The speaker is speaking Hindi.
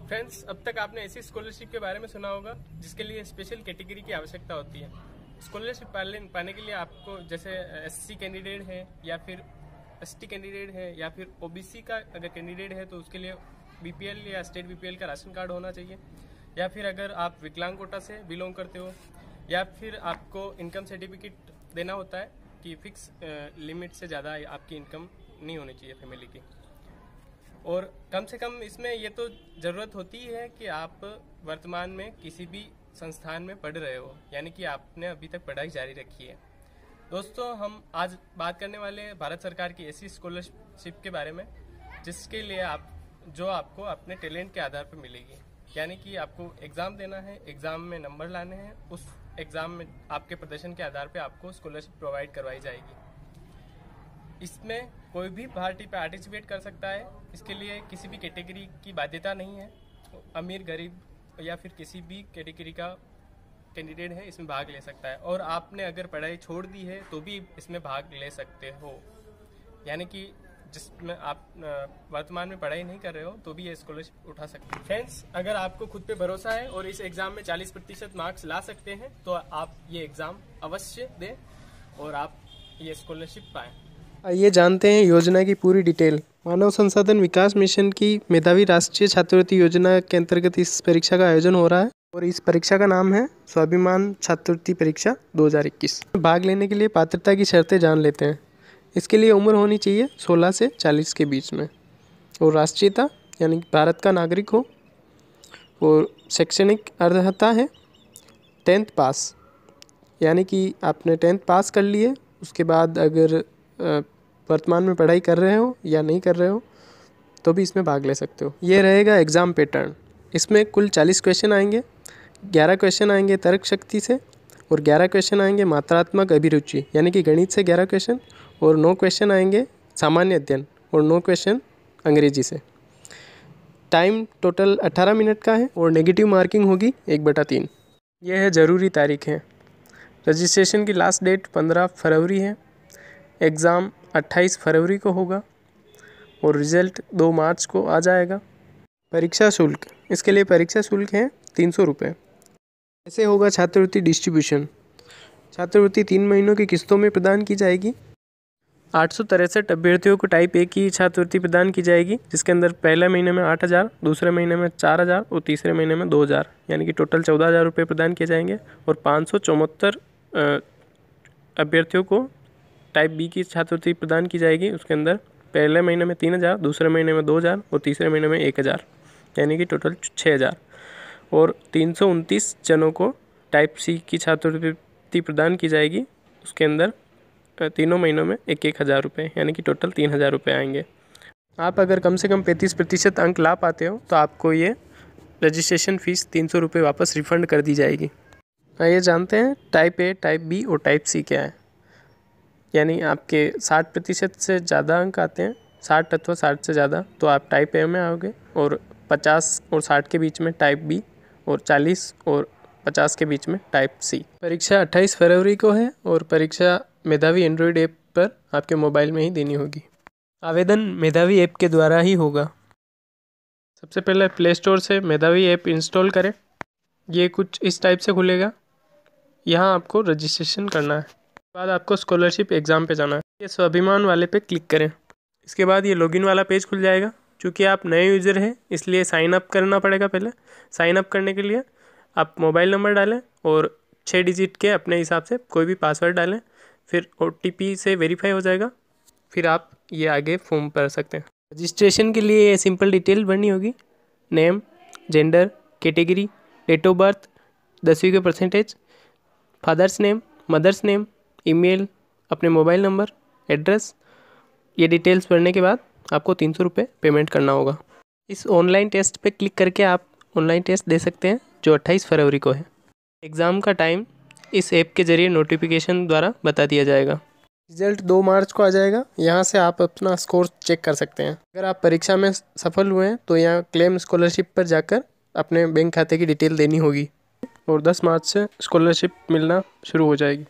फ्रेंड्स, अब तक आपने ऐसी स्कॉलरशिप के बारे में सुना होगा जिसके लिए स्पेशल कैटेगरी की आवश्यकता होती है। स्कॉलरशिप पाने के लिए आपको जैसे एससी कैंडिडेट है या फिर एसटी कैंडिडेट है या फिर ओबीसी का अगर कैंडिडेट है तो उसके लिए बीपीएल या स्टेट बीपीएल का राशन कार्ड होना चाहिए, या फिर अगर आप विकलांग कोटा से बिलोंग करते हो या फिर आपको इनकम सर्टिफिकेट देना होता है कि फिक्स लिमिट से ज़्यादा आपकी इनकम नहीं होनी चाहिए फैमिली की। और कम से कम इसमें ये तो ज़रूरत होती है कि आप वर्तमान में किसी भी संस्थान में पढ़ रहे हो, यानी कि आपने अभी तक पढ़ाई जारी रखी है। दोस्तों, हम आज बात करने वाले हैं भारत सरकार की ऐसी स्कॉलरशिप के बारे में जिसके लिए आपको अपने टैलेंट के आधार पर मिलेगी, यानी कि आपको एग्ज़ाम देना है, एग्ज़ाम में नंबर लाने हैं, उस एग्ज़ाम में आपके प्रदर्शन के आधार पर आपको स्कॉलरशिप प्रोवाइड करवाई जाएगी। इसमें कोई भी पार्टी पार्टिसिपेट कर सकता है, इसके लिए किसी भी कैटेगरी की बाध्यता नहीं है। अमीर गरीब या फिर किसी भी कैटेगरी का कैंडिडेट है इसमें भाग ले सकता है, और आपने अगर पढ़ाई छोड़ दी है तो भी इसमें भाग ले सकते हो, यानी कि जिसमें आप वर्तमान में पढ़ाई नहीं कर रहे हो तो भी ये स्कॉलरशिप उठा सकते हैं। फ्रेंड्स, अगर आपको खुद पे भरोसा है और इस एग्ज़ाम में 40% मार्क्स ला सकते हैं तो आप ये एग्ज़ाम अवश्य दें और आप ये स्कॉलरशिप पाएँ। आइए जानते हैं योजना की पूरी डिटेल। मानव संसाधन विकास मिशन की मेधावी राष्ट्रीय छात्रवृत्ति योजना के अंतर्गत इस परीक्षा का आयोजन हो रहा है और इस परीक्षा का नाम है स्वाभिमान छात्रवृत्ति परीक्षा 2021। भाग लेने के लिए पात्रता की शर्तें जान लेते हैं। इसके लिए उम्र होनी चाहिए 16 से 40 के बीच में, और राष्ट्रीयता यानी कि भारत का नागरिक हो, और शैक्षणिक अर्हता है 10th पास, यानी कि आपने 10th पास कर लिए, उसके बाद अगर वर्तमान में पढ़ाई कर रहे हो या नहीं कर रहे हो तो भी इसमें भाग ले सकते हो। ये रहेगा एग्ज़ाम पैटर्न। इसमें कुल 40 क्वेश्चन आएंगे, 11 क्वेश्चन आएंगे तर्क शक्ति से और 11 क्वेश्चन आएंगे मात्रात्मक अभिरुचि यानी कि गणित से 11 क्वेश्चन, और 9 क्वेश्चन आएंगे सामान्य अध्ययन और 9 क्वेश्चन अंग्रेजी से। टाइम टोटल 18 मिनट का है और नेगेटिव मार्किंग होगी 1/3। यह है ज़रूरी तारीखें। रजिस्ट्रेशन की लास्ट डेट 15 फरवरी है, एग्ज़ाम 28 फरवरी को होगा और रिज़ल्ट 2 मार्च को आ जाएगा। परीक्षा शुल्क, इसके लिए परीक्षा शुल्क है 300 रुपये। ऐसे होगा छात्रवृत्ति डिस्ट्रीब्यूशन। छात्रवृत्ति 3 महीनों की किस्तों में प्रदान की जाएगी। 863 अभ्यर्थियों को टाइप ए की छात्रवृत्ति प्रदान की जाएगी, जिसके अंदर पहले महीने में 8,000, दूसरे महीने में 4,000 और तीसरे महीने में 2,000, यानी कि टोटल 14,000 रुपये प्रदान किए जाएंगे। और 574 अभ्यर्थियों को टाइप बी की छात्रवृत्ति प्रदान की जाएगी, उसके अंदर पहले महीने में 3,000, दूसरे महीने में 2,000 और तीसरे महीने में 1,000, यानी कि टोटल 6,000। और 329 जनों को टाइप सी की छात्रवृत्ति प्रदान की जाएगी, उसके अंदर तीनों महीनों में 1,000 रुपये, यानी कि टोटल 3,000 रुपये आएंगे। आप अगर कम से कम 35% अंक ला पाते हो तो आपको ये रजिस्ट्रेशन फ़ीस 300 रुपये वापस रिफ़ंड कर दी जाएगी। आइए जानते हैं टाइप ए, टाइप बी और टाइप सी क्या है। यानी आपके 60% से ज़्यादा अंक आते हैं, 60 अथवा 60 से ज़्यादा, तो आप टाइप ए में आओगे, और 50 और 60 के बीच में टाइप बी, और 40 और 50 के बीच में टाइप सी। परीक्षा 28 फरवरी को है और परीक्षा मेधावी एंड्रॉयड ऐप पर आपके मोबाइल में ही देनी होगी। आवेदन मेधावी ऐप के द्वारा ही होगा। सबसे पहले प्ले स्टोर से मेधावी ऐप इंस्टॉल करें। ये कुछ इस टाइप से खुलेगा। यहाँ आपको रजिस्ट्रेशन करना है, बाद आपको स्कॉलरशिप एग्ज़ाम पे जाना है। ये स्वाभिमान वाले पे क्लिक करें। इसके बाद ये लॉगिन वाला पेज खुल जाएगा। चूँकि आप नए यूज़र हैं इसलिए साइन अप करना पड़ेगा। पहले साइन अप करने के लिए आप मोबाइल नंबर डालें और 6 डिजिट के अपने हिसाब से कोई भी पासवर्ड डालें, फिर OTP से वेरीफाई हो जाएगा, फिर आप ये आगे फॉर्म भर सकते हैं। रजिस्ट्रेशन के लिए सिंपल डिटेल भरनी होगी। Name, gender, category, date of birth, 10वीं के percentage, father's name, mother's name, email, अपने मोबाइल नंबर, एड्रेस। ये डिटेल्स भरने के बाद आपको 300 रुपये पेमेंट करना होगा। इस ऑनलाइन टेस्ट पे क्लिक करके आप ऑनलाइन टेस्ट दे सकते हैं जो 28 फरवरी को है। एग्ज़ाम का टाइम इस ऐप के ज़रिए नोटिफिकेशन द्वारा बता दिया जाएगा। रिजल्ट 2 मार्च को आ जाएगा। यहाँ से आप अपना स्कोर चेक कर सकते हैं। अगर आप परीक्षा में सफल हुए हैं तो यहाँ क्लेम स्कॉलरशिप पर जाकर अपने बैंक खाते की डिटेल देनी होगी और 10 मार्च से स्कॉलरशिप मिलना शुरू हो जाएगी।